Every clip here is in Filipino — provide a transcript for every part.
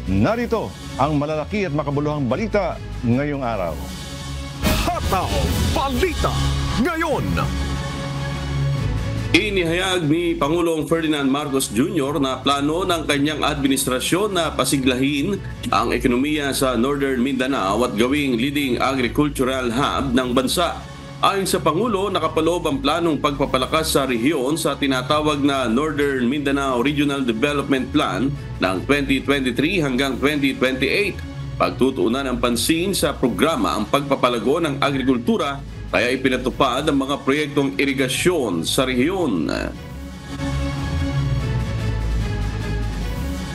Narito ang malalaki at makabuluhang balita ngayong araw. Hataw Balita Ngayon. Inihayag ni Pangulong Ferdinand Marcos Jr. na plano ng kanyang administrasyon na pasiglahin ang ekonomiya sa Northern Mindanao at gawing leading agricultural hub ng bansa. Ayon sa Pangulo, nakapaloob ang planong pagpapalakas sa rehiyon sa tinatawag na Northern Mindanao Regional Development Plan ng 2023 hanggang 2028. Pagtutuunan ng pansin sa programa ang pagpapalago ng agrikultura, kaya ipinatupad ang mga proyektong irigasyon sa rehiyon.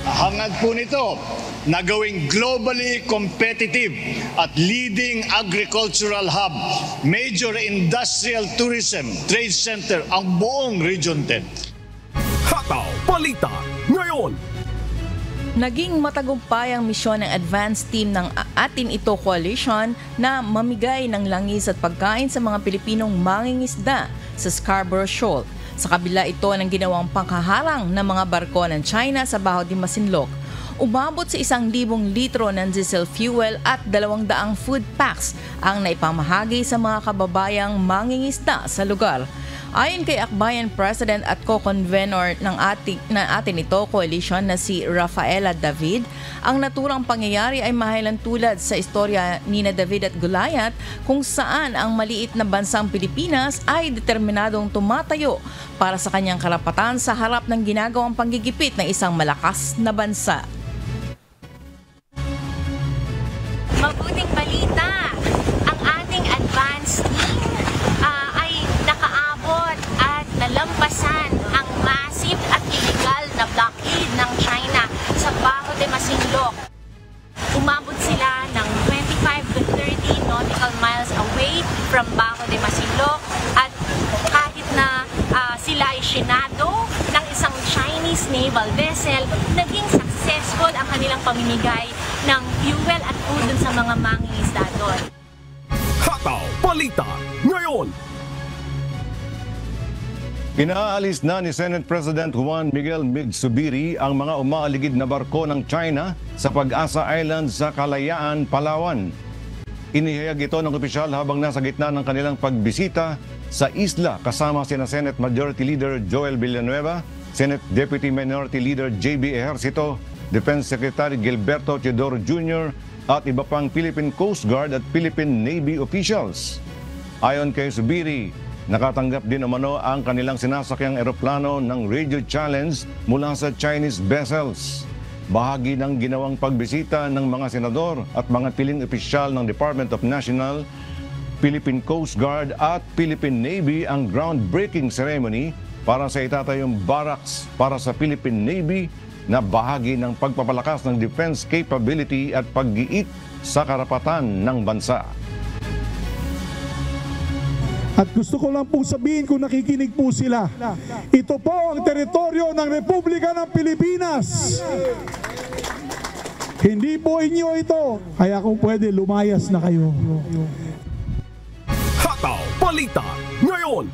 Hangad po nito na gawing globally competitive at leading agricultural hub, major industrial tourism, trade center ang buong Region 10. Hataw Balita Ngayon. Naging matagumpay ang misyon ng advance team ng Atin Ito Coalition na mamigay ng langis at pagkain sa mga Pilipinong mangingisda sa Scarborough Shoal. Sa kabila ito ng ginawang panghaharang ng mga barko ng China sa Baho de Masinloc. Umabot sa 1,000 litro ng diesel fuel at 200 food packs ang naipamahagi sa mga kababayang mangingisda sa lugar. Ayon kay Akbayan President at co-convenor ng Atin Ito Coalition na si Rafaela David, ang naturang pangyayari ay mahilang tulad sa istorya ni David at Goliath kung saan ang maliit na bansang Pilipinas ay determinadong tumatayo para sa kanyang karapatan sa harap ng ginagawang panggigipit ng isang malakas na bansa. Mabuting balita, ang ating advance team ay nakaabot at nalampasan ang massive at illegal na blockade ng China sa Baho de Masinloc. Umabot sila ng 25 to 30 nautical miles away from Baho de Masinloc at kahit na sila ay sinado ng isang Chinese naval vessel, naging successful ang kanilang pamimigay ng fuel at food dun sa mga mangingisda doon. Hataw Balita Ngayon. Inaalis na ni Senate President Juan Miguel Mig Zubiri ang mga umaaligid na barko ng China sa Pag-asa Island sa Kalayaan, Palawan. Inihayag ito ng opisyal habang nasa gitna ng kanilang pagbisita sa isla kasama sina Senate Majority Leader Joel Villanueva, Senate Deputy Minority Leader J.B. Ejercito, Defense Secretary Gilberto Teodoro Jr. at iba pang Philippine Coast Guard at Philippine Navy officials. Ayon kay Zubiri, nakatanggap din umano ang kanilang sinasakyang eroplano ng radio challenge mula sa Chinese vessels. Bahagi ng ginawang pagbisita ng mga senador at mga piling opisyal ng Department of National, Philippine Coast Guard at Philippine Navy ang groundbreaking ceremony para sa itatayong barracks para sa Philippine Navy na bahagi ng pagpapalakas ng defense capability at pag-giit sa karapatan ng bansa. At gusto ko lang pong sabihin kung nakikinig po sila, ito po ang teritoryo ng Republika ng Pilipinas. Hindi po inyo ito, kaya kung pwede lumayas na kayo. Hataw Balita Ngayon.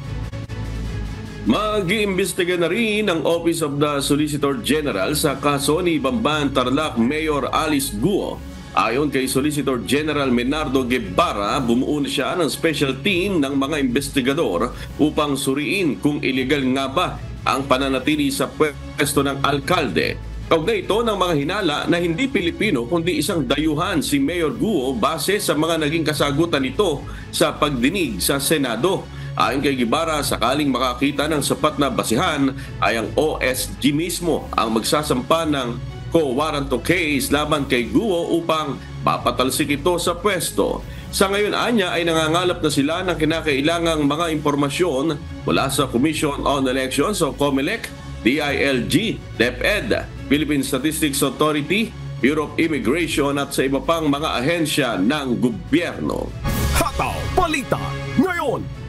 Mag-iimbestiga na rin ang Office of the Solicitor General sa kaso ni Bamban Tarlac Mayor Alice Guo. Ayon kay Solicitor General Menardo Guevara, bumuo na siya ng special team ng mga investigador upang suriin kung illegal nga ba ang pananatili sa pwesto ng alkalde. Kaugnay ito ng mga hinala na hindi Pilipino kundi isang dayuhan si Mayor Guo base sa mga naging kasagutan nito sa pagdinig sa Senado. Ayon kay Guevara, sakaling makakita ng sapat na basihan ay ang OSG mismo ang magsasampa ng co-warranto case laban kay Guo upang mapatalsik ito sa pwesto. Sa ngayon anya ay nangangalap na sila ng kinakailangang mga impormasyon mula sa Commission on Elections o COMELEC, DILG, DepEd, Philippine Statistics Authority, Bureau of Immigration at sa iba pang mga ahensya ng gobyerno. Hataw Balita Ngayon.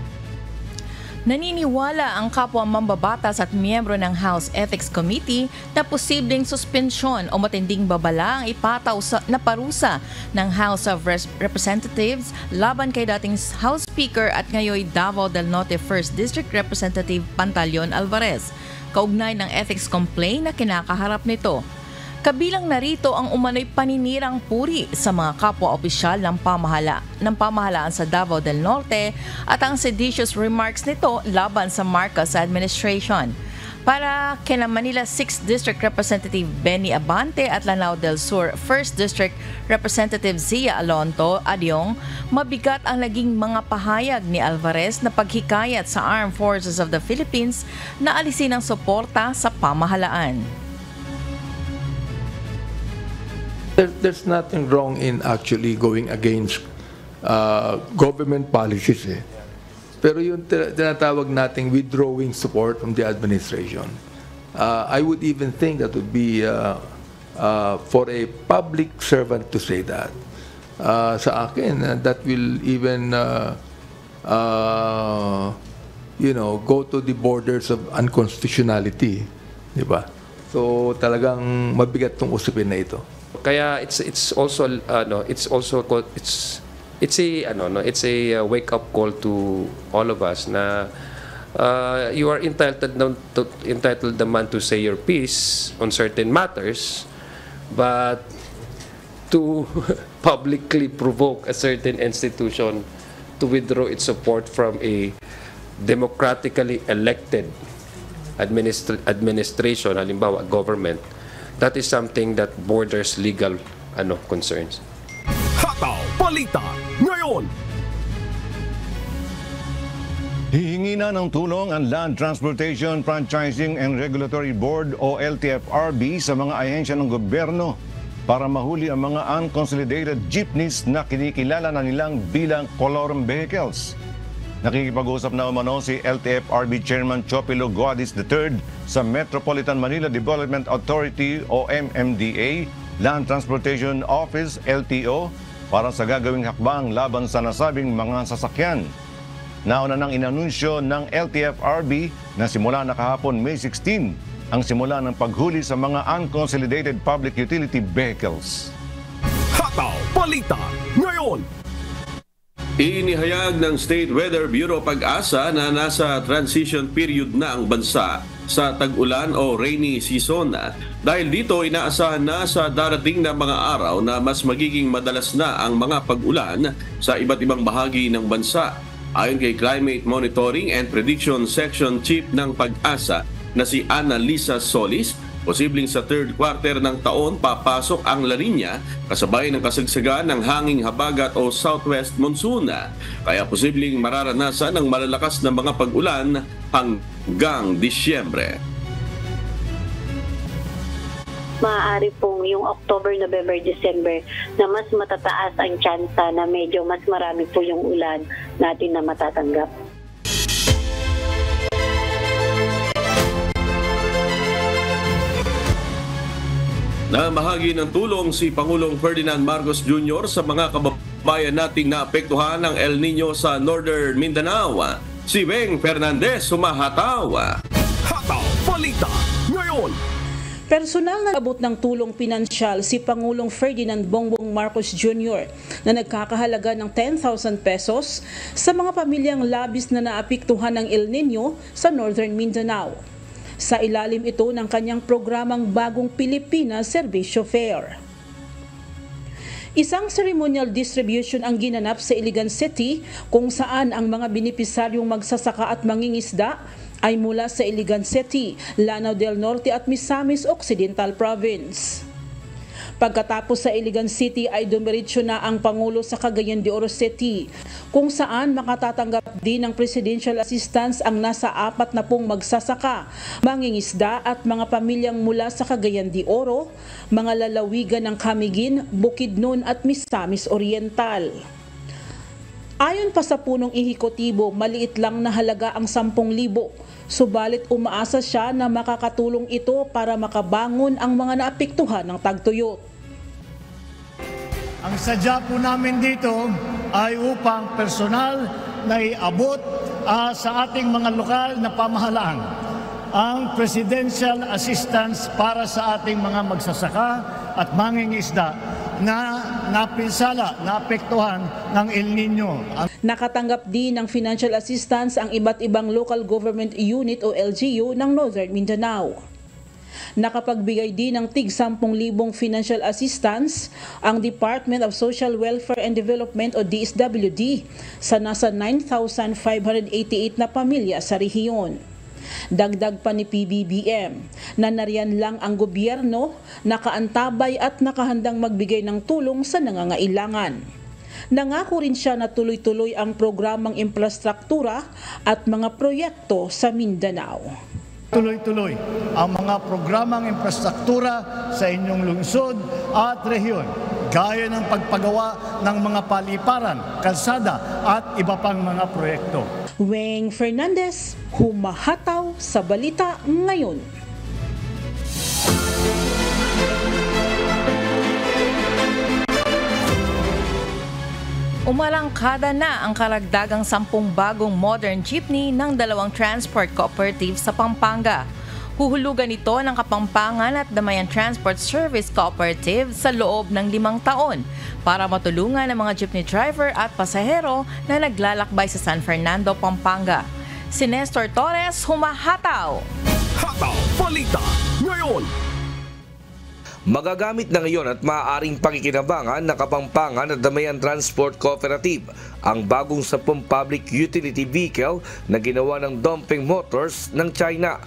Naniniwala ang kapwa mambabatas at miyembro ng House Ethics Committee na posibleng suspensyon o matinding babala ang ipataw na parusa ng House of Representatives laban kay dating House Speaker at ngayon Davao del Norte 1st District Representative Pantaleon Alvarez, kaugnay ng ethics complaint na kinakaharap nito. Kabilang narito ang umano'y paninirang puri sa mga kapwa-opisyal ng pamahalaan sa Davao del Norte at ang seditious remarks nito laban sa Marcos administration. Para kina Manila 6th District Representative Benny Abante at Lanao del Sur 1st District Representative Zia Alonto Adyong, mabigat ang naging mga pahayag ni Alvarez na paghikayat sa Armed Forces of the Philippines na alisin ang suporta sa pamahalaan. There's nothing wrong in actually going against government policies. Pero yung tinatawag nating withdrawing support from the administration, I would even think that would be for a public servant to say that. Sa akin, that will even go to the borders of unconstitutionality, di ba? So talagang mabigat tong usapin na ito. Kaya it's a wake up call to all of us na you are entitled naman to say your piece on certain matters, but to publicly provoke a certain institution to withdraw its support from a democratically elected administration, halimbawa government, that is something that borders legal concerns. Hataw Balita ngayon. Hihingi na ng tulong ang Land Transportation Franchising and Regulatory Board o LTFRB sa mga ahensya ng gobyerno para mahuli ang mga unconsolidated jeepneys na kinikilala na nilang bilang colorum vehicles. Nakikipag-usap na umano si LTFRB Chairman Chopilo Guadis III sa Metropolitan Manila Development Authority o MMDA, Land Transportation Office LTO, para sa gagawing hakbang laban sa nasabing mga sasakyan. Nauna nang inanunsyo ng LTFRB na simula na kahapon May 16 ang simula ng paghuli sa mga unconsolidated public utility vehicles. Hataw Balita ngayon. Inihayag ng State Weather Bureau Pag-asa na nasa transition period na ang bansa sa tag-ulan o rainy season dahil dito inaasahan na sa darating na mga araw na mas magiging madalas na ang mga pag-ulan sa iba't ibang bahagi ng bansa. Ayon kay Climate Monitoring and Prediction Section Chief ng Pag-asa na si Annalisa Solis, posibleng sa third quarter ng taon papasok ang La Niña kasabay ng kasagsagan ng hanging habagat o southwest monsoon. Kaya posibleng mararanasan ng malalakas na mga pag-ulan hanggang Disyembre. Maaari pong yung October, November, December na mas matataas ang tsansa na medyo mas marami po yung ulan natin na matatanggap. Namahagi ng tulong si Pangulong Ferdinand Marcos Jr. sa mga kababayan nating naapektuhan ng El Nino sa Northern Mindanao. Si Beng Fernandez sumahataw. Hataw Balita ngayon. Personal na abot ng tulong pinansyal si Pangulong Ferdinand Bongbong Marcos Jr. na nagkakahalaga ng 10,000 pesos sa mga pamilyang labis na naapektuhan ng El Nino sa Northern Mindanao. Sa ilalim ito ng kanyang programang Bagong Pilipinas Servisyo Fair. Isang ceremonial distribution ang ginanap sa Iligan City kung saan ang mga benepisaryong magsasaka at mangingisda ay mula sa Iligan City, Lanao del Norte at Misamis Occidental Province. Pagkatapos sa Iligan City ay dumiretso na ang Pangulo sa Cagayan de Oro City, kung saan makatatanggap din ng presidential assistance ang nasa 40 magsasaka, mangingisda at mga pamilyang mula sa Cagayan de Oro, mga lalawigan ng Camiguin, Bukidnon at Misamis Oriental. Ayon pa sa punong ehekutibo, maliit lang na halaga ang 10,000, subalit umaasa siya na makakatulong ito para makabangon ang mga naapektuhan ng tagtuyot. Ang sadya po namin dito ay upang personal na iabot sa ating mga lokal na pamahalaan ang presidential assistance para sa ating mga magsasaka at mangingisda na napinsala, naapektuhan ng El Nino. Nakatanggap din ng financial assistance ang iba't ibang local government unit o LGU ng Northern Mindanao. Nakapagbigay din ng tig 10,000 financial assistance ang Department of Social Welfare and Development o DSWD sa nasa 9,588 na pamilya sa rehiyon. Dagdag pa ni PBBM na nariyan lang ang gobyerno, nakaantabay at nakahandang magbigay ng tulong sa nangangailangan. Nangako rin siya na tuloy-tuloy ang programang infrastruktura at mga proyekto sa Mindanao. Tuloy-tuloy ang mga programang infrastruktura sa inyong lungsod at rehiyon, gaya ng pagpagawa ng mga paliparan, kalsada at iba pang mga proyekto. Weng Fernandez, humahataw sa Balita Ngayon. Umalangkada na ang karagdagang 10 bagong modern jeepney ng 2 transport cooperative sa Pampanga. Huhulugan ito ng Kapampangan at Damayan Transport Service Cooperative sa loob ng 5 taon para matulungan ang mga jeepney driver at pasahero na naglalakbay sa San Fernando, Pampanga. Si Nestor Torres, humahataw! Hataw Balita Ngayon. Magagamit na ngayon at maaaring pakikinabangan ng Kapampangan at Damayan Transport Cooperative ang bagong 10 public utility vehicle na ginawa ng Dongfeng Motors ng China.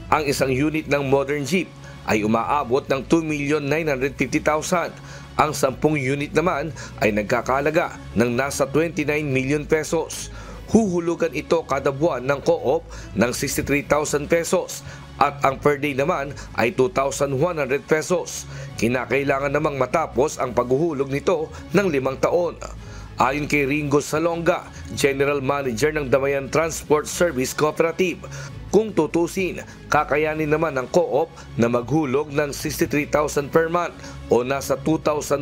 Ang isang unit ng modern jeep ay umaabot ng 2,950,000. Ang 10 unit naman ay nagkakalaga ng nasa 29 million pesos. Huhulugan ito kada buwan ng co-op ng 63,000 pesos. At ang per day naman ay 2,100 pesos. Kinakailangan namang matapos ang paghuhulog nito ng 5 taon. Ayon kay Ringo Salonga, General Manager ng Damayan Transport Service Cooperative, kung tutusin, kakayanin naman ng co-op na maghulog ng 63,000 per month o nasa 2,100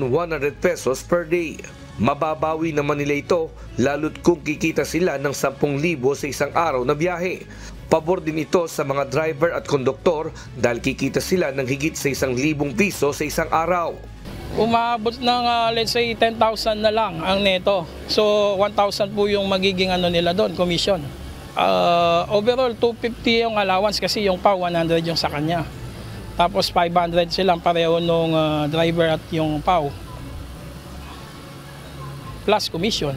pesos per day. Mababawi naman nila ito lalo't kung kikita sila ng 10,000 sa isang araw na biyahe. Pabor din ito sa mga driver at konduktor dahil kikita sila ng higit sa 1,000 piso sa isang araw. Umabot ng let's say 10,000 na lang ang neto. So 1,000 po yung magiging nila doon, commission. Overall 250 yung allowance kasi yung PAW 100 yung sa kanya. Tapos 500 silang pareho nung driver at yung PAW. Plus commission.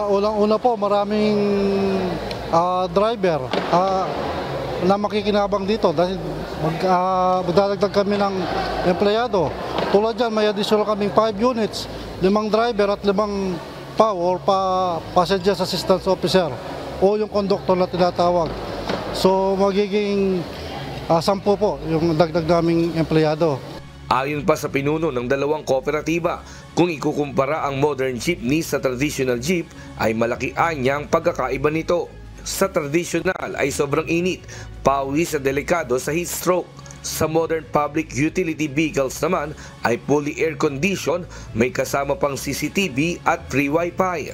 Unang-una po, maraming driver na makikinabang dito dahil magdadagdag kami ng empleyado. Tulad dyan, may additional kaming 5 units, 5 driver at 5 PAW or Passenger Assistance Officer o yung conductor na tinatawag. So magiging 10 po yung dagdag naming empleyado. Ayon pa sa pinuno ng 2 kooperatiba, kung ikukumpara ang modern jeepney sa traditional jeep ay malaki anyang pagkakaiba nito. Sa traditional ay sobrang init, pawis at delikado sa heat stroke. Sa modern public utility vehicles naman ay fully air condition, may kasama pang CCTV at free wifi.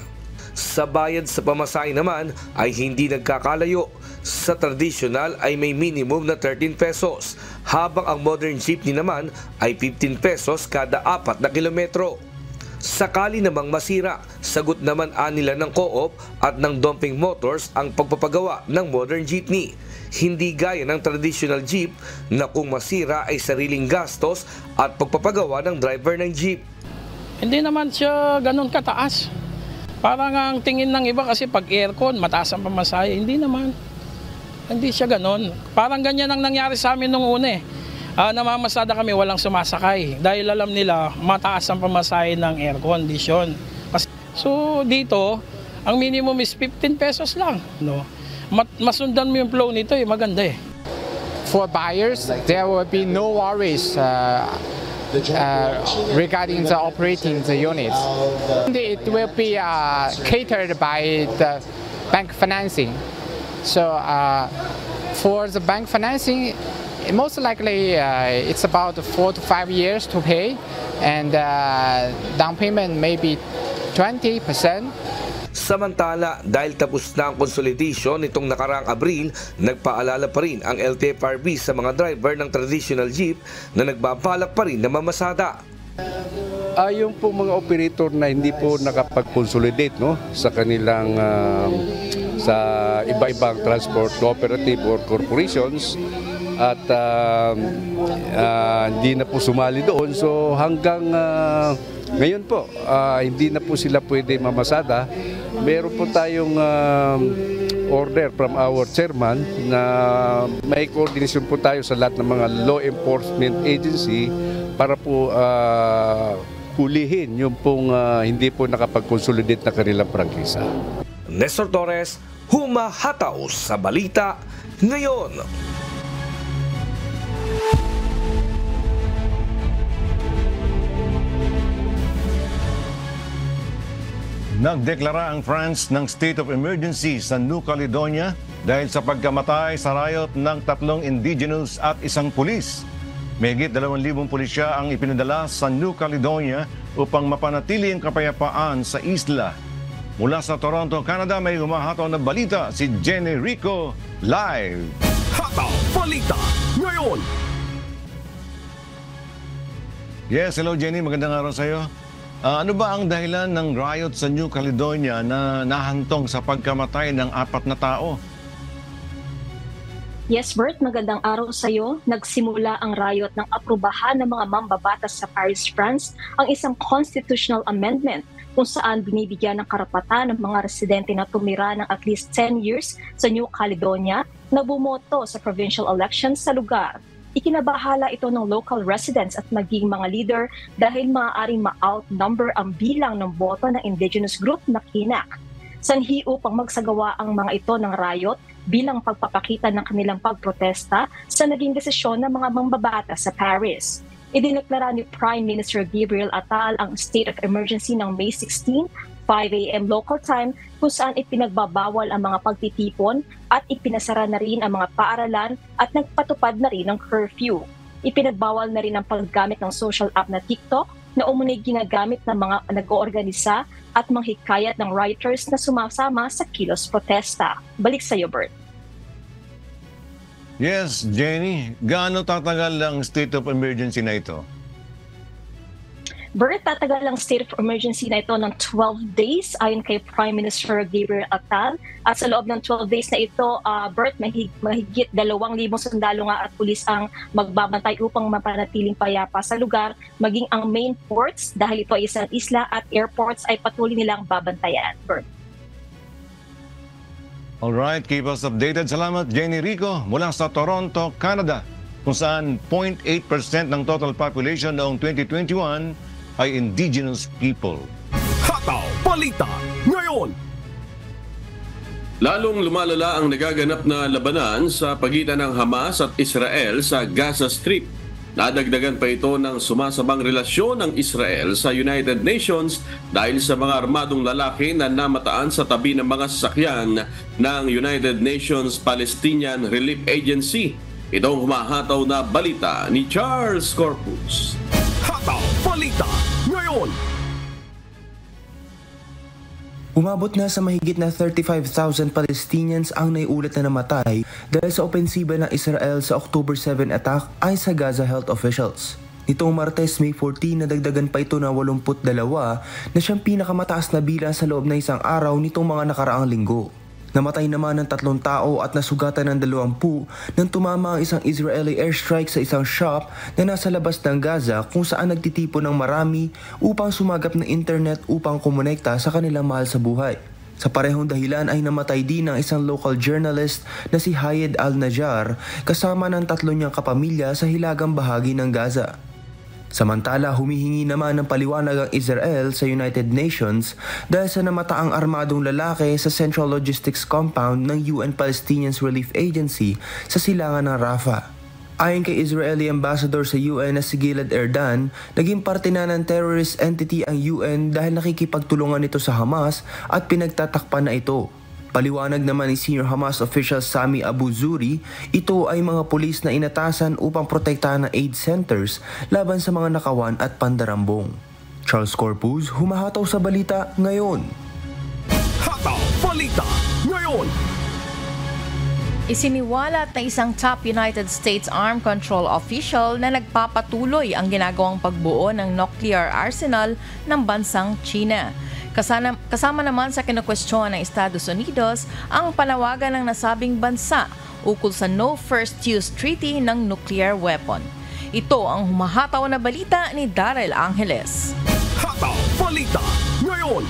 Sa bayad sa pamasahe naman ay hindi nagkakalayo. Sa traditional ay may minimum na 13 pesos, habang ang modern jeepney naman ay 15 pesos kada 4 na kilometro. Sakali namang masira, sagot naman nila ng co-op at ng Dongfeng Motors ang pagpapagawa ng modern jeepney. Hindi gaya ng traditional jeep na kung masira ay sariling gastos at pagpapagawa ng driver ng jeep. Hindi naman siya ganun kataas. Parang ang tingin ng iba kasi pag aircon, mataas ang pamasahe. Hindi naman. Hindi siya ganun. Parang ganyan ang nangyari sa amin nung una eh. Namamasada kami, walang sumasakay. Dahil alam nila, mataas ang pamasahe ng air condition. So dito, ang minimum is 15 pesos lang. No? Masundan mo yung flow nito eh, maganda eh. For buyers, there will be no worries regarding the operating the units. It will be catered by the bank financing. So for the bank financing, most likely it's about 4 to 5 years to pay, and down payment maybe 20%. Samantala, dahil tapos na ang consolidation nitong nakaraang Abril, nagpaalala pa rin ang LTFRB sa mga driver ng traditional jeep na nagbabalak pa rin na mamasada. Yung po mga operator na hindi po nakapag-consolidate sa kanilang sa iba-ibang transport cooperative or corporations, at hindi na po sumali doon. So hanggang ngayon po, hindi na po sila pwede mamasada. Meron po tayong order from our chairman na may coordination po tayo sa lahat ng mga law enforcement agency para po hulihin yung pong hindi po nakapag-consolidate na kanilang prangkisa. Nestor Torres, humahataw sa balita ngayon. Nagdeklara ang France ng state of emergency sa New Caledonia dahil sa pagkamatay sa riot ng 3 indigenous at 1 pulis. Mahigit 2,000 pulisya ang ipinadala sa New Caledonia upang mapanatili ang kapayapaan sa isla. Mula sa Toronto, Canada, may humahataw na balita si Jenny Rico live. Hataw Balita ngayon. Yes, hello Jenny, magandang araw sa iyo. Ano ba ang dahilan ng riot sa New Caledonia na nahantong sa pagkamatay ng 4 na tao? Yes, Bert, magandang araw sa iyo. Nagsimula ang riot ng aprubahan ng mga mambabatas sa Paris, France ang isang constitutional amendment kung saan binibigyan ng karapatan ng mga residente na tumira ng at least 10 years sa New Caledonia na bumoto sa provincial elections sa lugar. Ikinabahala ito ng local residents at maging mga leader dahil maaaring ma-outnumber ang bilang ng boto ng indigenous group na Kinak. Sanhi upang magsagawa ang mga ito ng riot bilang pagpapakita ng kanilang pagprotesta sa naging desisyon ng mga mambabatas sa Paris. Idineklara ni Prime Minister Gabriel Attal ang state of emergency ng May 16, 5 a.m. local time kung saan ipinagbabawal ang mga pagtitipon at ipinasara na rin ang mga paaralan at nagpatupad na rin ng curfew. Ipinagbawal na rin ang paggamit ng social app na TikTok na umunig ginagamit ng mga nag-oorganisa at manghikayat ng rioters na sumasama sa kilos protesta. Balik sa iyo, Bert. Yes, Jenny, gaano tatagal ang state of emergency na ito? Bert, tatagal ang state of emergency na ito ng 12 days ayon kay Prime Minister Gabriel Attal. At sa loob ng 12 days na ito, Bert, mahigit 2,000 sundalo nga at pulis ang magbabantay upang mapanatiling payapa sa lugar, maging ang main ports dahil ito ay isang isla at airports ay patuloy nilang babantayan. Bert. Alright, keep us updated. Salamat, Jenny Rico, mula sa Toronto, Canada, kung saan 0.8% ng total population noong 2021 ay indigenous people. Hataw Balita ngayon. Lalong lumalala ang nagaganap na labanan sa pagitan ng Hamas at Israel sa Gaza Strip. Nadagdagan pa ito ng sumasabang relasyon ng Israel sa United Nations dahil sa mga armadong lalaki na namataan sa tabi ng mga sasakyan ng United Nations Palestinian Relief Agency. Itong humahataw na balita ni Charles Corpus. Hataw Balita ngayon. Umabot na sa mahigit na 35,000 Palestinians ang naiulat na namatay dahil sa opensiba ng Israel sa October 7 attack ay sa Gaza health officials. Nitong Martes, May 14, nadagdagan pa ito na 82 na siyang pinakamataas na bilang sa loob ng isang araw nitong mga nakaraang linggo. Namatay naman ng 3 tao at nasugatan ng 20 nang tumama ang isang Israeli airstrike sa isang shop na nasa labas ng Gaza kung saan nagtitipon ng marami upang sumagap ng internet upang kumonekta sa kanilang mahal sa buhay. Sa parehong dahilan ay namatay din ang isang local journalist na si Hayed Al-Najjar kasama ng 3 niyang kapamilya sa hilagang bahagi ng Gaza. Samantala, humihingi naman ng paliwanag ang Israel sa United Nations dahil sa namataang armadong lalaki sa Central Logistics Compound ng UN Palestinian Relief Agency sa silangan ng Rafah. Ayon kay Israeli Ambassador sa UN na si Gilad Erdan, naging parte na ng terrorist entity ang UN dahil nakikipagtulungan ito sa Hamas at pinagtatakpan na ito. Paliwanag naman ni senior Hamas official Sami Abu Zuri, ito ay mga pulis na inatasan upang protektahan ng aid centers laban sa mga nakawan at pandarambong. Charles Corpus, humahataw sa balita ngayon. Hataw Balita ngayon. Isiniwalat na isang top United States Armed Control official na nagpapatuloy ang ginagawang pagbuo ng nuclear arsenal ng bansang China. Kasama naman sa kinukwestiyon ng Estados Unidos ang panawagan ng nasabing bansa ukol sa No First Use Treaty ng nuclear weapon. Ito ang humahataw na balita ni Daryl Angeles. Hataw Balita ngayon.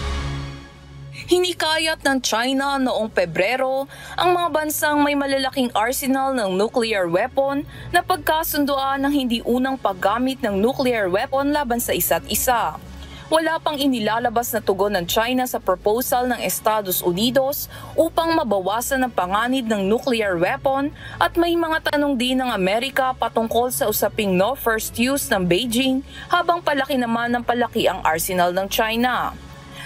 Hinikayat ng China noong Pebrero ang mga bansang may malalaking arsenal ng nuclear weapon na pagkasunduan ng hindi unang paggamit ng nuclear weapon laban sa isa't isa. Wala pang inilalabas na tugon ng China sa proposal ng Estados Unidos upang mabawasan ang panganib ng nuclear weapon at may mga tanong din ng Amerika patungkol sa usaping no first use ng Beijing habang palaki naman ng palaki ang arsenal ng China.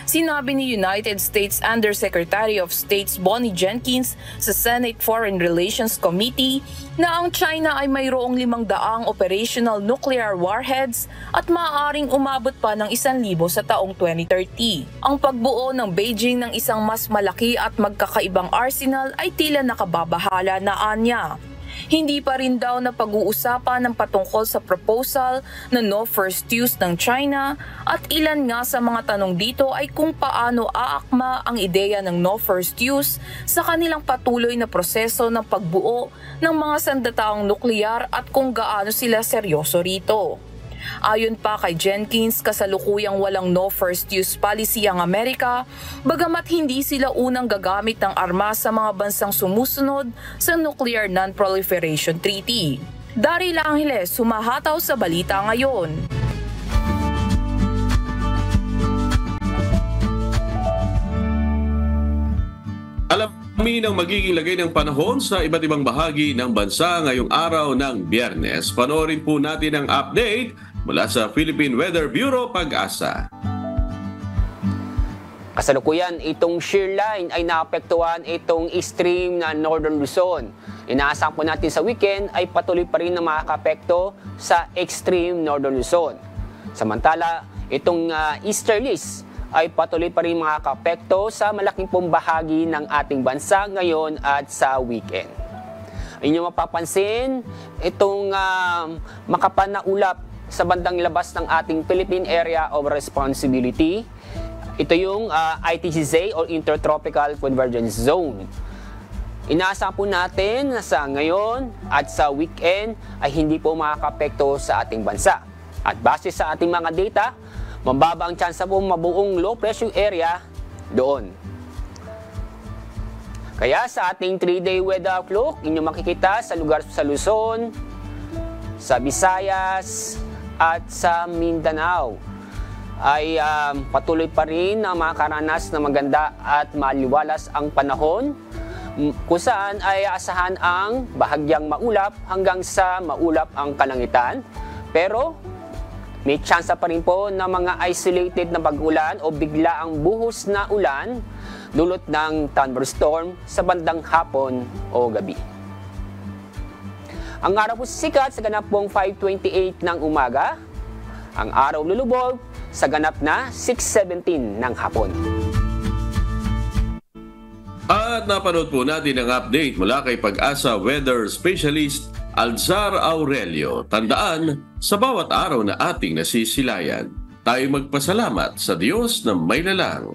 Sinabi ni United States Undersecretary of State Bonnie Jenkins sa Senate Foreign Relations Committee na ang China ay mayroong 500 operational nuclear warheads at maaaring umabot pa ng 1,000 sa taong 2030. Ang pagbuo ng Beijing ng isang mas malaki at magkakaibang arsenal ay tila nakababahala na anya. Hindi pa rin daw na pag-uusapan ng patungkol sa proposal na no first use ng China at ilan nga sa mga tanong dito ay kung paano aakma ang ideya ng no first use sa kanilang patuloy na proseso ng pagbuo ng mga sandataong nuklear at kung gaano sila seryoso rito. Ayon pa kay Jenkins, kasalukuyang walang no first use policy ang Amerika, bagamat hindi sila unang gagamit ng armas sa mga bansang sumusunod sa Nuclear Non-Proliferation Treaty. Daryl Angeles, humahataw sa balita ngayon. Alamin ang magiging lagay ng panahon sa iba't ibang bahagi ng bansa ngayong araw ng Biyernes. Panoorin po natin ang update mula sa Philippine Weather Bureau Pag-asa. Kasalukuyan, itong shear line ay naapektuhan itong extreme na Northern Luzon. Inaasahan po natin sa weekend ay patuloy pa rin na makakapekto sa extreme Northern Luzon. Samantala, itong easterlies ay patuloy pa rin makakapekto sa malaking pong bahagi ng ating bansa ngayon at sa weekend. Inyong mapapansin, itong makapan na ulap sa bandang labas ng ating Philippine Area of Responsibility. Ito yung ITCZ o Intertropical Convergence Zone. Inaasahan po natin na sa ngayon at sa weekend ay hindi po makakapekto sa ating bansa. At base sa ating mga data, mababa ang tsansa po mabuong low pressure area doon. Kaya sa ating 3-day weather outlook, inyo makikita sa lugar sa Luzon, sa Visayas, at sa Mindanao ay patuloy pa rin na makaranas na maganda at maliwalas ang panahon kung saan ay asahan ang bahagyang maulap hanggang sa maulap ang kalangitan. Pero may tsansa pa rin po na mga isolated na pag-ulan o bigla ang buhos na ulan dulot ng thunderstorm sa bandang hapon o gabi. Ang araw po sikat sa ganap pong 5:28 ng umaga. Ang araw lulubog sa ganap na 6:17 ng hapon. At napanood po natin ang update mula kay Pag-asa Weather Specialist Alzar Aurelio. Tandaan, sa bawat araw na ating nasisilayan, tayo magpasalamat sa Diyos na may lalang.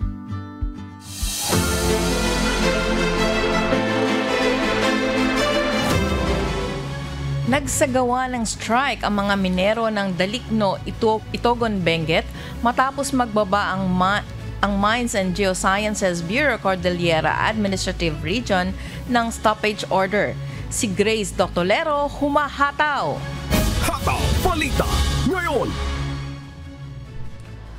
Nagsagawa ng strike ang mga minero ng Dalikno, Itogon, Benguet matapos magbaba ang Mines and Geosciences Bureau Cordillera Administrative Region ng stoppage order. Si Grace Doctolero, humahataw. Hataw Balita ngayon.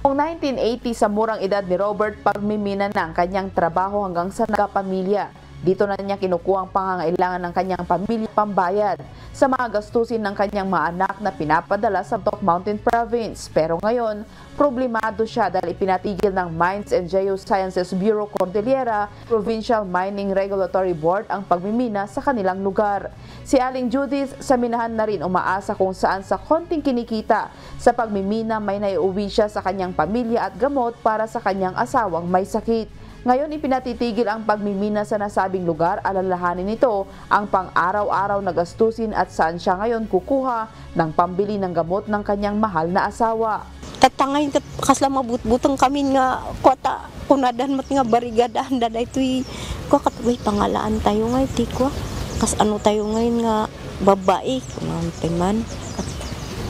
Noong 1980 sa murang edad ni Robert, pagmimina na ang kanyang trabaho hanggang sa nagkapamilya. Dito na niya kinukuha ang pangangailangan ng kanyang pamilya pambayad sa mga gastusin ng kanyang mga anak na pinapadala sa Bukidnon Mountain Province. Pero ngayon, problemado siya dahil ipinatigil ng Mines and Geosciences Bureau Cordillera Provincial Mining Regulatory Board ang pagmimina sa kanilang lugar. Si Aling Judith, sa minahan na rin umaasa kung saan sa konting kinikita sa pagmimina may naiuwi siya sa kanyang pamilya at gamot para sa kanyang asawang may sakit. Ngayon, ipinatitigil ang pagmimina sa nasabing lugar, alalahanin nito ang pang-araw-araw na gastusin at saan siya ngayon kukuha ng pambili ng gamot ng kanyang mahal na asawa. Tatangay kasla mabutbutang kami nga kota kunadan mat nga barigadahan da ito'y ko katubay pangalaan tayo nga iti ko. Kas ano tayo ngayon nga, babae, kumampay man.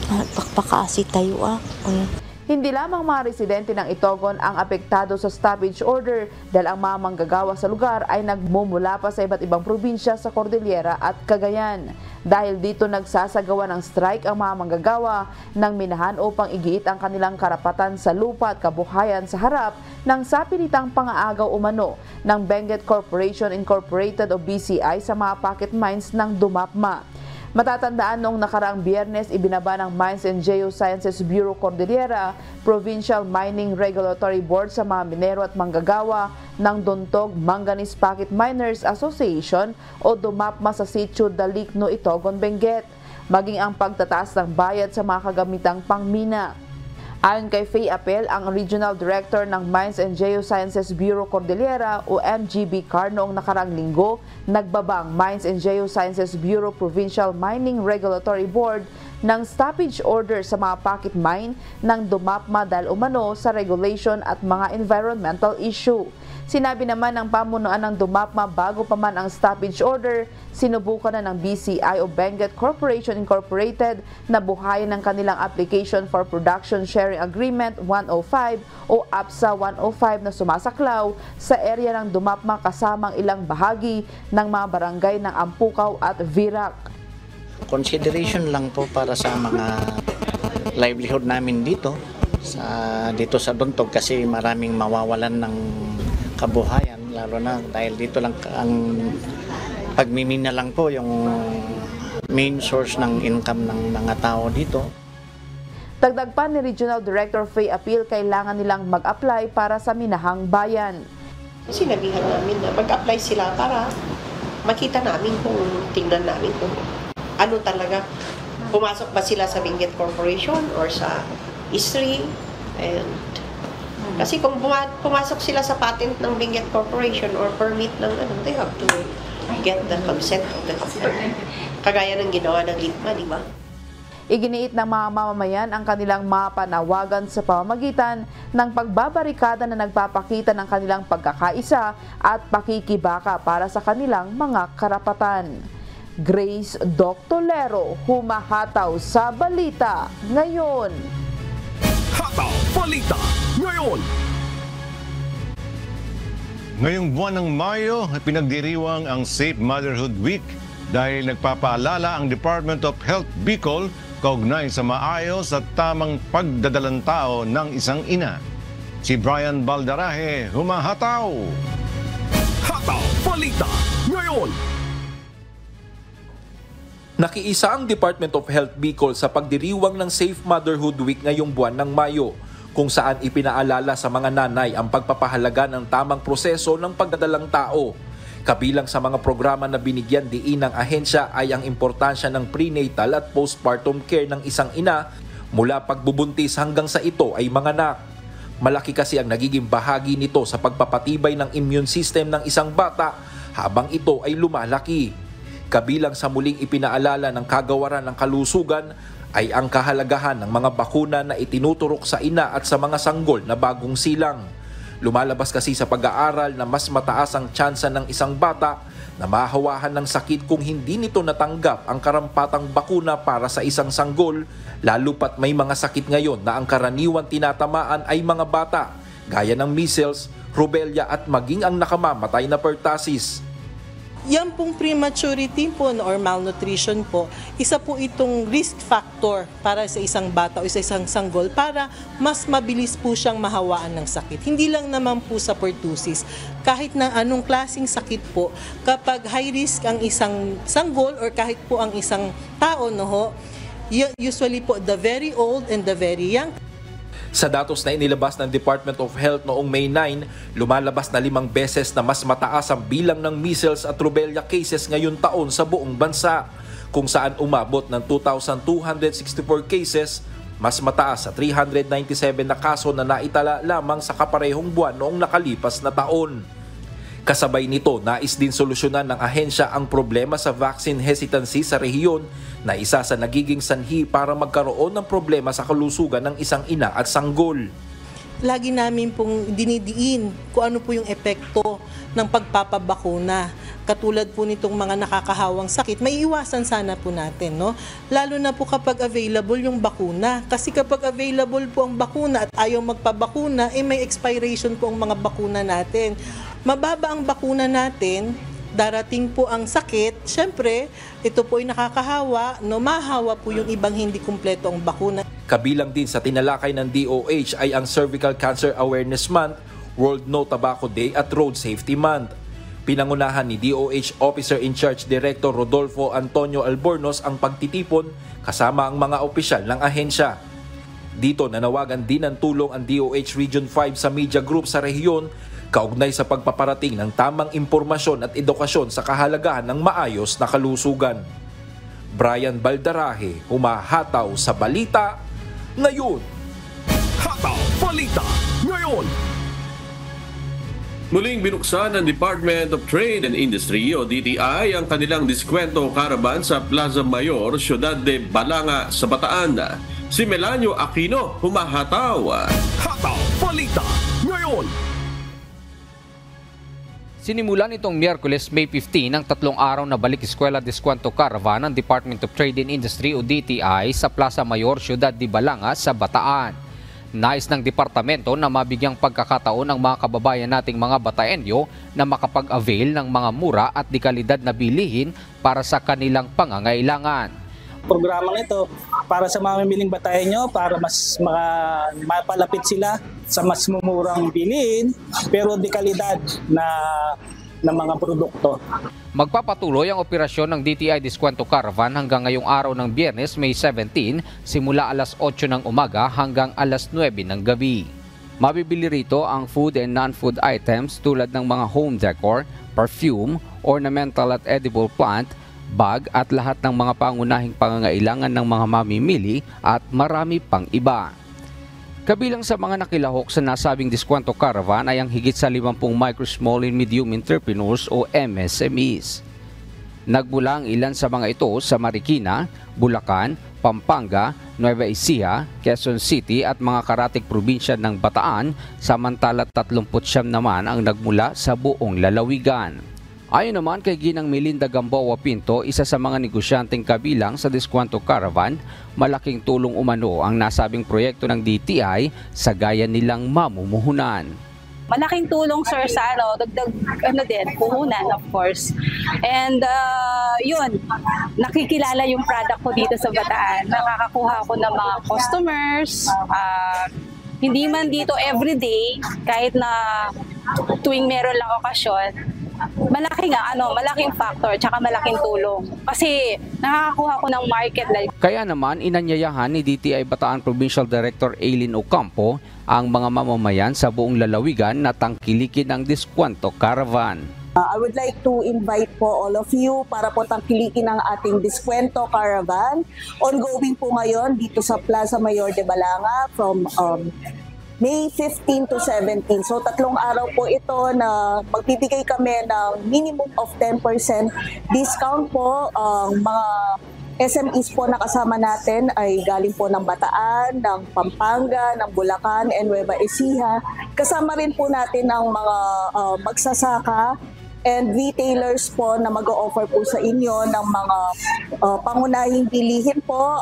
At pakpakaasi tayo Hindi lamang mga residente ng Itogon ang apektado sa stoppage order dahil ang mga manggagawa sa lugar ay nagmumula pa sa iba't ibang probinsya sa Cordillera at Cagayan. Dahil dito nagsasagawa ng strike ang mga manggagawa ng minahan upang igiit ang kanilang karapatan sa lupa at kabuhayan sa harap ng sapilitang pangaagaw umano ng Benguet Corporation Incorporated o BCI sa mga pocket mines ng Dumapma. Matatandaan noong nakaraang Biyernes, ibinaba ng Mines and Geosciences Bureau Cordillera Provincial Mining Regulatory Board sa mga minero at manggagawa ng Duntog Manganese Pocket Miners Association o Dumapma sa sitio Dalikno, Itogon, Benguet, maging ang pagtataas ng bayad sa mga kagamitang pangmina. Ayon kay Faye Apel, ang Regional Director ng Mines and Geosciences Bureau Cordillera o MGBCAR noong nakarang linggo, nagbabang Mines and Geosciences Bureau Provincial Mining Regulatory Board ng stoppage order sa mga pocket mine ng Dumapma dahil umano sa regulation at mga environmental issue. Sinabi naman ng pamunuan ng Dumapma bago pa man ang stoppage order, sinubukan na ng BCI o Benguet Corporation Incorporated na buhayin ng kanilang Application for Production Sharing Agreement 105 o APSA 105 na sumasaklaw sa area ng Dumapma kasamang ilang bahagi ng mga barangay ng Ampukaw at Virac. Consideration lang po para sa mga livelihood namin dito sa Duntog kasi maraming mawawalan ng kabuhayan, lalo na dahil dito lang ang pagmimina lang po yung main source ng income ng mga tao dito. Dagdag pa ni Regional Director Faye Apil, kailangan nilang mag-apply para sa minahang bayan. Sinabihan namin na mag-apply sila para makita namin tingnan namin kung ano talaga, pumasok ba sila sa Benguet Corporation or sa ISRI, and kasi kung pumasok sila sa patent ng Benguet Corporation or permit ng they have to get the consent of the kagaya ng ginawa ng LIPMA, di ba? Iginiit ng mga mamamayan ang kanilang mapanawagan sa pamamagitan ng pagbabarikada na nagpapakita ng kanilang pagkakaisa at pakikibaka para sa kanilang mga karapatan. Grace Doctolero, humahataw sa Balita Ngayon. Hataw Balita Ngayon. Ngayong buwan ng Mayo, pinagdiriwang ang Safe Motherhood Week dahil nagpapaalala ang Department of Health Bicol kaugnay sa maayos at tamang pagdadalang tao ng isang ina. Si Brian Baldarahe, humahataw! Hataw Balita Ngayon. Nakiisa ang Department of Health Bicol sa pagdiriwang ng Safe Motherhood Week ngayong buwan ng Mayo, kung saan ipinaalala sa mga nanay ang pagpapahalaga ng tamang proseso ng pagdadalang tao. Kabilang sa mga programa na binigyan diin ng ahensya ay ang importansya ng prenatal at postpartum care ng isang ina mula pagbubuntis hanggang sa ito ay manganak. Malaki kasi ang nagiging bahagi nito sa pagpapatibay ng immune system ng isang bata habang ito ay lumalaki. Kabilang sa muling ipinaalala ng Kagawaran ng Kalusugan ay ang kahalagahan ng mga bakuna na itinuturok sa ina at sa mga sanggol na bagong silang. Lumalabas kasi sa pag-aaral na mas mataas ang tsansa ng isang bata na mahawahan ng sakit kung hindi nito natanggap ang karampatang bakuna para sa isang sanggol, lalo pat may mga sakit ngayon na ang karaniwang tinatamaan ay mga bata, gaya ng measles, rubella at maging ang nakamamatay na pertussis. Yan pong prematurity po or malnutrition po, isa po itong risk factor para sa isang bata o sa isang sanggol para mas mabilis po siyang mahawaan ng sakit. Hindi lang naman po sa pertussis, kahit na anong klaseng sakit po, kapag high risk ang isang sanggol or kahit po ang isang tao, usually po the very old and the very young. Sa datos na inilabas ng Department of Health noong May 9, lumalabas na 5 beses na mas mataas ang bilang ng measles at rubella cases ngayon taon sa buong bansa, kung saan umabot ng 2,264 cases, mas mataas sa 397 na kaso na naitala lamang sa kaparehong buwan noong nakalipas na taon. Kasabay nito, nais din solusyonan ng ahensya ang problema sa vaccine hesitancy sa rehiyon na isa sa nagiging sanhi para magkaroon ng problema sa kalusugan ng isang ina at sanggol. Lagi namin pong dinidiin kung ano po yung epekto ng pagpapabakuna. katulad po nitong mga nakakahawang sakit, may iwasan sana po natin, no? Lalo na po kapag available yung bakuna. Kasi kapag available po ang bakuna at ayaw magpabakuna, may expiration po ang mga bakuna natin. Mababa ang bakuna natin, darating po ang sakit, syempre, ito po ay nakakahawa, no? Mahawa po yung ibang hindi kumpleto ang bakuna. Kabilang din sa tinalakay ng DOH ay ang Cervical Cancer Awareness Month, World No Tobacco Day at Road Safety Month. Pinangunahan ni DOH Officer-in-Charge Director Rodolfo Antonio Albornoz ang pagtitipon kasama ang mga opisyal ng ahensya. Dito nanawagan din ng tulong ang DOH Region 5 sa media group sa rehiyon kaugnay sa pagpaparating ng tamang impormasyon at edukasyon sa kahalagahan ng maayos na kalusugan. Brian Baldarahe, humahataw sa balita ngayon. Hataw Balita ngayon. Muling binuksan ng Department of Trade and Industry o DTI ang kanilang diskwento caravan sa Plaza Mayor, Ciudad de Balanga sa Bataan. Si Melanio Aquino, humahataw. Hataw Balita ngayon. Sinimulan itong Miyerkules, May 15 ang 3 araw na balik eskwela diskwento caravan ng Department of Trade and Industry o DTI sa Plaza Mayor, Ciudad de Balanga sa Bataan. Nais ng departamento na mabigyang pagkakataon ng mga kababayan nating mga Bataenyo na makapag-avail ng mga mura at dekalidad na bilihin para sa kanilang pangangailangan. Programang ito para sa mga mamiling Bataenyo para mas mapalapit sila sa mas mumurang bilihin pero dekalidad na mga produkto. Magpapatuloy ang operasyon ng DTI Diskwento Caravan hanggang ngayong araw ng Biyernes, May 17, simula alas 8 ng umaga hanggang alas 9 ng gabi. Mabibili rito ang food and non-food items tulad ng mga home decor, perfume, ornamental at edible plant, bag at lahat ng mga pangunahing pangangailangan ng mga mamimili at marami pang iba. Kabilang sa mga nakilahok sa nasabing diskwento caravan ay ang higit sa 50 micro, small and medium entrepreneurs o MSMEs. Nagmula ang ilan sa mga ito sa Marikina, Bulacan, Pampanga, Nueva Ecija, Quezon City at mga karatig probinsya ng Bataan, samantala 39 naman ang nagmula sa buong lalawigan. Ayon naman kay Ginang Melinda Gamboa Pinto, isa sa mga negosyanteng kabilang sa Diskwento Caravan, malaking tulong umano ang nasabing proyekto ng DTI sa gaya nilang mamumuhunan. Malaking tulong sir sa dagdag puhunan of course. And yun, nakikilala yung product ko dito sa Bataan. Nakakakuha ko ng mga customers, hindi man dito everyday, kahit na tuwing meron lang okasyon. Malaking factor tsaka malaking tulong kasi nakakakuha ko ng market. Kaya naman inanyayahan ni DTI Bataan Provincial Director Aileen Ocampo ang mga mamamayan sa buong lalawigan na tangkilikin ang Diskwento Caravan. I would like to invite po all of you para po tangkilikin ang ating Diskwento Caravan. Ongoing po ngayon dito sa Plaza Mayor de Balanga from May 15 to 17. So 3 araw po ito na magbibigay kami ng minimum of 10% discount po. Mga SMEs po na kasama natin ay galing po ng Bataan, ng Pampanga, ng Bulacan, and Nueva Ecija. Kasama rin po natin ang mga magsasaka and retailers po na mag-o-offer po sa inyo ng mga pangunahing bilihin po,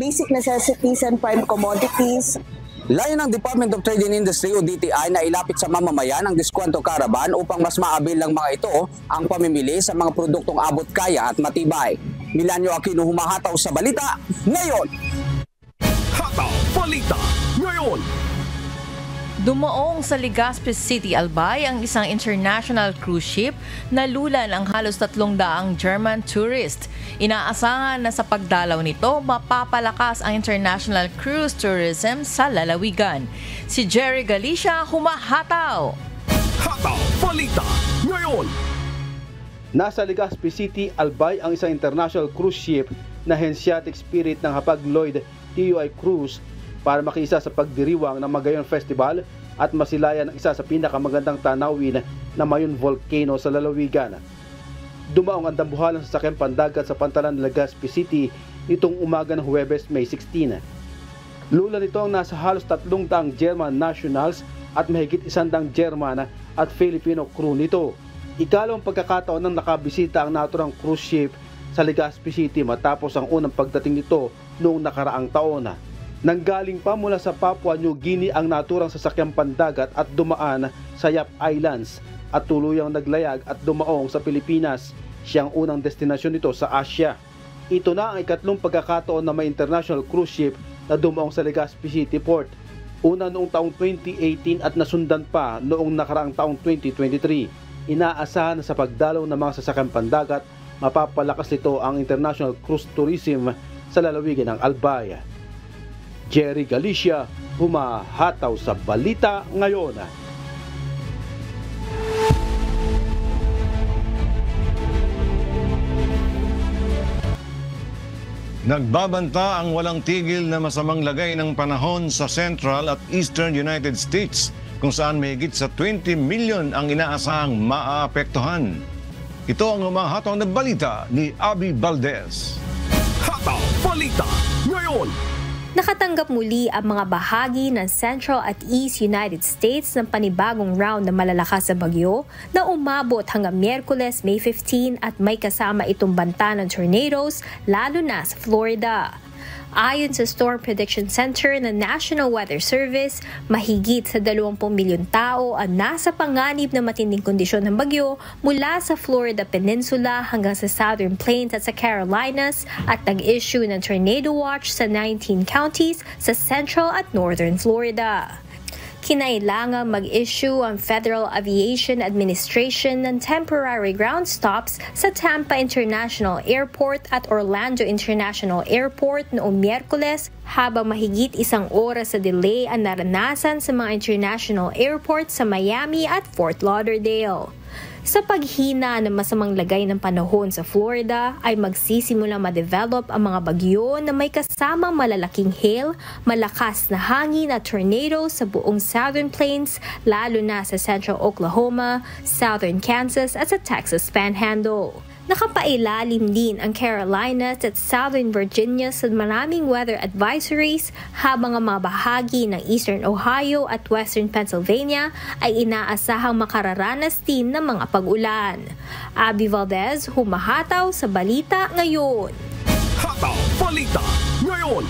basic necessities and prime commodities. Layo ng Department of Trade and Industry o DTI na ilapit sa mamamayan ang Diskwento Caravan upang mas maabil ng mga ito ang pamimili sa mga produktong abot kaya at matibay. Melanio Aquino, humahataw sa balita ngayon. Hataw Balita ngayon. Dumaong sa Legazpi City, Albay ang isang international cruise ship na lulan ang halos 300 German tourist. Inaasahan na sa pagdalaw nito, mapapalakas ang international cruise tourism sa lalawigan. Si Jerry Galicia, humahataw! Hataw Balita ngayon. Nasa Legazpi City, Albay ang isang international cruise ship na Hanseatic Spirit ng Hapag-Lloyd TUI Cruise para makisa sa pagdiriwang ng Magayon Festival at masilayan ng isa sa pinakamagandang tanawin na Mayon Volcano sa lalawigan. Dumaong ang dambuhalang sasakyan pandagat sa pantalan ng Legazpi City nitong umaga ng Huwebes, May 16. Lula nito ang nasa halos 300 German nationals at mahigit 100 German at Filipino crew nito. Ikalawang pagkakataon nang nakabisita ang naturang cruise ship sa Legazpi City matapos ang unang pagdating nito noong nakaraang taon. Nanggaling pa mula sa Papua New Guinea ang naturang sasakyang pandagat at dumaan sa Yap Islands at tuluyang naglayag at dumaong sa Pilipinas. Siyang unang destinasyon nito sa Asia. Ito na ang ikatlong pagkakataon na may international cruise ship na dumaong sa Legazpi City Port. Una noong taong 2018 at nasundan pa noong nakaraang taong 2023. Inaasahan na sa pagdalaw ng mga sasakyang pandagat, mapapalakas nito ang international cruise tourism sa lalawigan ng Albay. Jerry Galicia, humahataw sa balita ngayon. Nagbabanta ang walang tigil na masamang lagay ng panahon sa Central at Eastern United States kung saan mahigit sa 20 million ang inaasahang maaapektuhan. Ito ang humahataw na balita ni Abby Valdez. Hataw Balita ngayon. Nakatanggap muli ang mga bahagi ng Central at East United States ng panibagong round na malalakas na bagyo na umabot hanggang Miyerkules, May 15 at may kasama itong banta ng tornadoes lalo na sa Florida. Ayon sa Storm Prediction Center ng National Weather Service, mahigit sa 20 milyon tao ang nasa panganib na matinding kondisyon ng bagyo mula sa Florida Peninsula hanggang sa Southern Plains at sa Carolinas at nag-issue ng Tornado Watch sa 19 counties sa Central at Northern Florida. Kinailangan mag-issue ang Federal Aviation Administration ng temporary ground stops sa Tampa International Airport at Orlando International Airport noong Miyerkules habang mahigit 1 oras sa delay ang naranasan sa mga international airports sa Miami at Fort Lauderdale. Sa paghina ng masamang lagay ng panahon sa Florida ay magsisimula ma-develop ang mga bagyo na may kasamang malalaking hail, malakas na hangin at tornado sa buong Southern Plains lalo na sa Central Oklahoma, Southern Kansas at sa Texas Panhandle. Nakapailalim din ang Carolinas at Southern Virginia sa maraming weather advisories habang ang mga bahagi ng Eastern Ohio at Western Pennsylvania ay inaasahang makararanas din ng mga pag-ulan. Abby Valdez, humahataw sa Balita Ngayon. Hataw Balita Ngayon.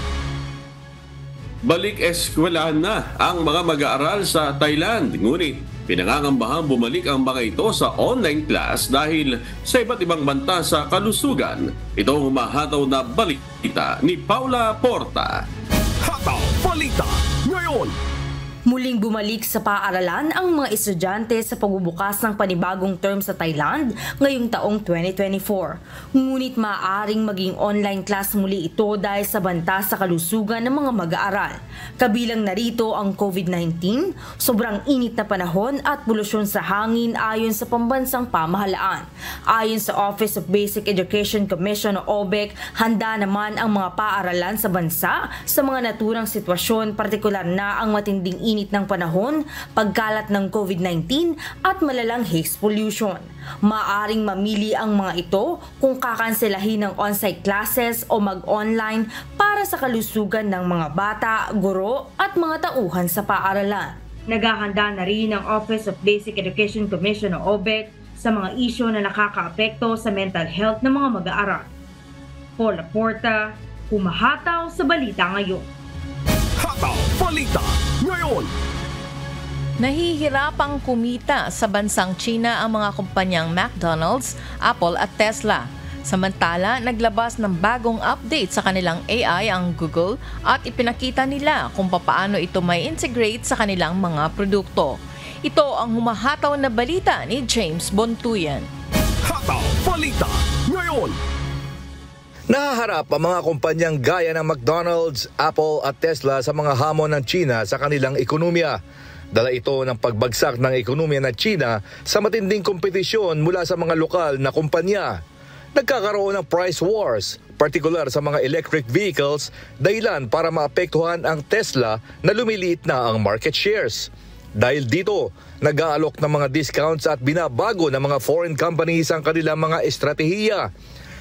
Balik eskwelahan na ang mga mag-aaral sa Thailand. Ngunit pinangangambahan bumalik ang mga ito sa online class dahil sa iba't ibang banta sa kalusugan. Ito ang humahataw na balita ni Paula Porta. Hataw Balita Ngayon. Muling bumalik sa paaralan ang mga estudyante sa pagbubukas ng panibagong term sa Thailand ngayong taong 2024. Ngunit maaaring maging online class muli ito dahil sa banta sa kalusugan ng mga mag-aaral. Kabilang narito ang COVID-19, sobrang init na panahon at polusyon sa hangin ayon sa pambansang pamahalaan. Ayon sa Office of Basic Education Commission o OBEC, handa naman ang mga paaralan sa bansa sa mga naturang sitwasyon, partikular na ang matinding init ng panahon, pagkalat ng COVID-19 at malalang haze pollution. Maaring mamili ang mga ito kung kakanselahin ng on-site classes o mag-online para sa kalusugan ng mga bata, guro at mga tauhan sa paaralan. Naghahanda na rin ang Office of Basic Education Commission o OBEC sa mga isyu na nakakaapekto sa mental health ng mga mag-aaral. Paula Porta, humahataw sa Balita Ngayon. Hataw Balita Ngayon. Nahihirapang kumita sa bansang China ang mga kumpanyang McDonald's, Apple at Tesla. Samantala, naglabas ng bagong update sa kanilang AI ang Google at ipinakita nila kung paano ito may integrate sa kanilang mga produkto. Ito ang humahataw na balita ni James Bontuyan. Hataw Balita Ngayon. Nahaharap ang mga kumpanyang gaya ng McDonald's, Apple at Tesla sa mga hamon ng China sa kanilang ekonomiya. Dala ito ng pagbagsak ng ekonomiya ng China sa matinding kompetisyon mula sa mga lokal na kumpanya. Nagkakaroon ng price wars, partikular sa mga electric vehicles, dahilan para maapektuhan ang Tesla na lumiliit na ang market shares. Dahil dito, nag-aalok ng mga discounts at binabago ng mga foreign companies ang kanilang mga estratehiya.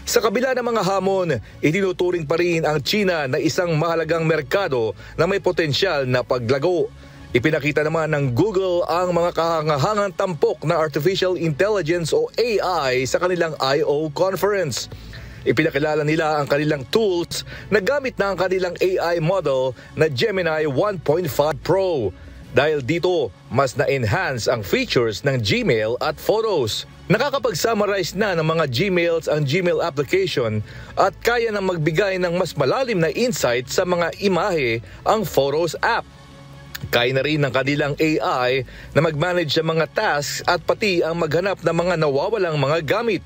Sa kabila ng mga hamon, itinuturing pa rin ang China na isang mahalagang merkado na may potensyal na paglago. Ipinakita naman ng Google ang mga kahangahangang tampok na Artificial Intelligence o AI sa kanilang I.O. conference. Ipinakilala nila ang kanilang tools na gamit na ang kanilang AI model na Gemini 1.5 Pro. Dahil dito, mas na-enhance ang features ng Gmail at Photos. Nakakapag-summarize na ng mga Gmails ang Gmail application at kaya na magbigay ng mas malalim na insight sa mga imahe ang Photos app. Kaya na rin ng kanilang AI na mag-manage sa mga tasks at pati ang maghanap ng mga nawawalang mga gamit.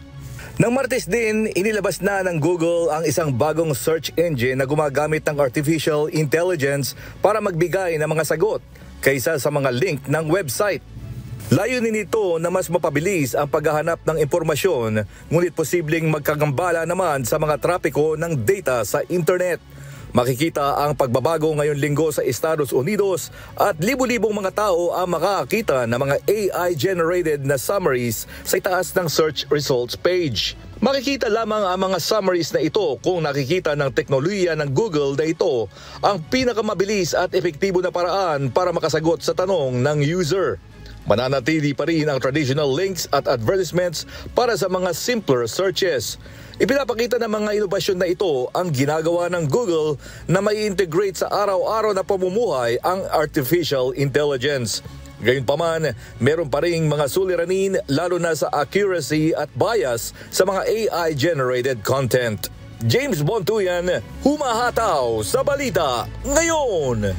Nang Martes din, inilabas na ng Google ang isang bagong search engine na gumagamit ng artificial intelligence para magbigay ng mga sagot kaysa sa mga link ng website. Layunin nito na mas mapabilis ang paghahanap ng impormasyon, ngunit posibleng magkagambala naman sa mga trapiko ng data sa internet. Makikita ang pagbabago ngayong linggo sa Estados Unidos at libu-libong mga tao ang makakita ng mga AI-generated na summaries sa itaas ng search results page. Makikita lamang ang mga summaries na ito kung nakikita ng teknolohiya ng Google na ito ang pinakamabilis at epektibo na paraan para makasagot sa tanong ng user. Mananatili pa rin ang traditional links at advertisements para sa mga simpler searches. Ipinapakita ng mga inobasyon na ito ang ginagawa ng Google na may integrate sa araw-araw na pamumuhay ang artificial intelligence. Gayunpaman, meron pa ring mga suliranin lalo na sa accuracy at bias sa mga AI-generated content. James Bontuyan, humahataw sa balita ngayon.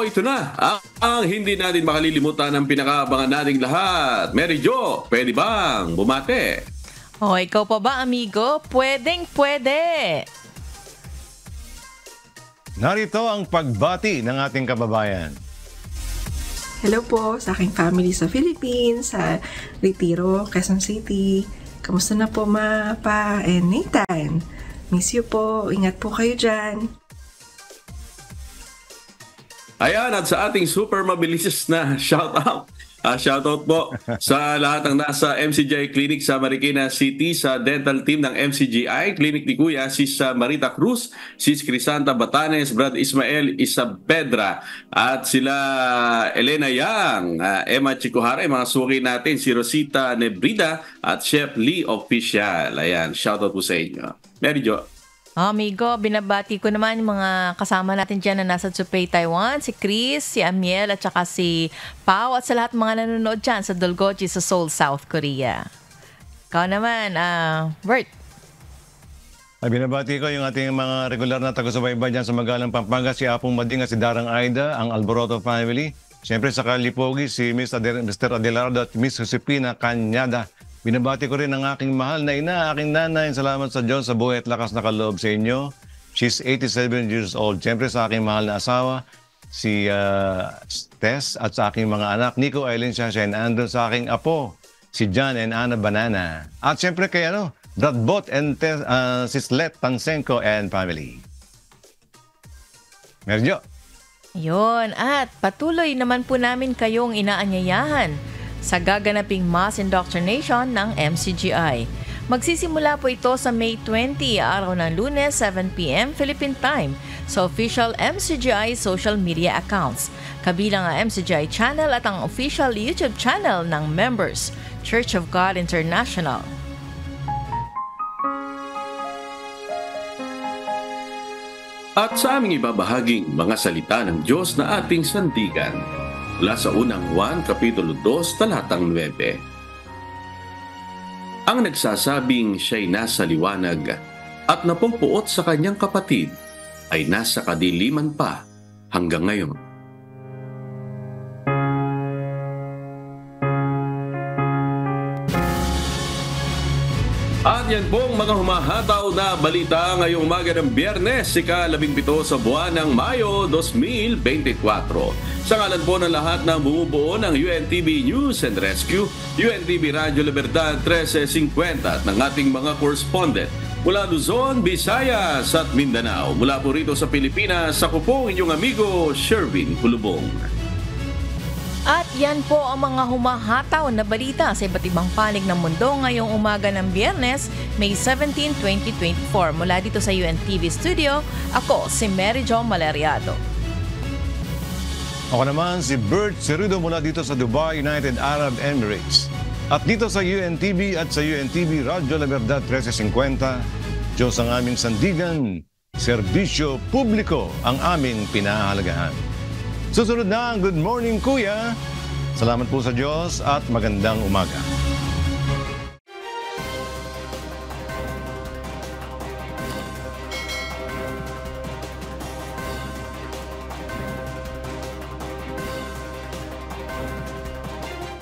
Ito na. Ang hindi natin makalilimutan ng pinakaabangan nating lahat. Mary Jo, pwede bang bumate? Ikaw pa ba, amigo? Pwedeng-pwede. Narito ang pagbati ng ating kababayan. Hello po sa aking family sa Philippines, sa Retiro, Quezon City. Kamusta na po, Ma, Pa, and Nathan? Miss you po. Ingat po kayo dyan. Ayan, at sa ating super mabilis na shoutout. Shoutout po sa lahat ng nasa MCGI Clinic sa Marikina City, sa dental team ng MCGI Clinic ni Kuya, Sis Marita Cruz, Sis Crisanta Batanes, Brad Ismael Isabedra, at sila Elena Yang, Emma Chikuhara, mga suki natin, si Rosita Nebrida, at Chef Lee Official. Ayan, shoutout po sa inyo. Mary Jo. Amigo, binabati ko naman yung mga kasama natin dyan na nasa Taipei, Taiwan, si Chris, si Amiel, at saka si Pao, at sa lahat mga nanonood dyan sa Dolgoji sa Seoul, South Korea. Ikaw naman, Bert. Binabati ko yung ating mga regular na taga-subaybay dyan sa Magalang, Pampanga, si Apong Mading at si Darang Aida, ang Alboroto family. Siyempre sa Kalipogi, si Mr. Adelardo at Miss Josepina Cañada. Binabati ko rin ang aking mahal na ina, aking nanay. Salamat sa Diyos sa buhay at lakas na kaloob sa inyo. She's 87 years old. Siyempre sa aking mahal na asawa, si Tess, at sa aking mga anak, Nico, Eileen, Shasha, and Andrew, sa aking apo, si John and Anna Banana. At siyempre kay Brad Bot and Sislet Tansenko and family. Merjo. Yun, at patuloy naman po namin kayong inaanyayahan sa gaganaping mass indoctrination ng MCGI. Magsisimula po ito sa May 20, araw ng Lunes, 7 p.m. Philippine Time, sa official MCGI social media accounts. Kabilang ang MCGI channel at ang official YouTube channel ng members, Church of God International. At sa aming ibabahaging mga salita ng Diyos na ating sandigan, mula sa unang Juan, Kapitulo 2, talatang 9. Ang nagsasabing siya'y nasa liwanag at napumpuot sa kanyang kapatid ay nasa kadiliman pa hanggang ngayon. At yan pong mga humahataw na balita ngayong umaga ng Biyernes, ika-17 sa buwan ng Mayo 2024. Sa ngalan po ng lahat ng bumubuo ng UNTV News and Rescue, UNTV Radyo Libertad 1350 at ng ating mga correspondent mula Luzon, Visayas at Mindanao. Mula po rito sa Pilipinas, ako po inyong amigo Sherwin Kulubong. At yan po ang mga humahataw na balita sa iba't ibang panig ng mundo ngayong umaga ng Biyernes, May 17, 2024. Mula dito sa UNTV Studio, ako si Mary Jo Maleriado. Ako naman si Bert Cerudo mula dito sa Dubai, United Arab Emirates. At dito sa UNTV at sa UNTV Radyo La Verdad 1350, Diyos ang aming sandigan, serbisyo publiko ang aming pinahahalagahan. Susunod na ang Good Morning Kuya. Salamat po sa Diyos at magandang umaga.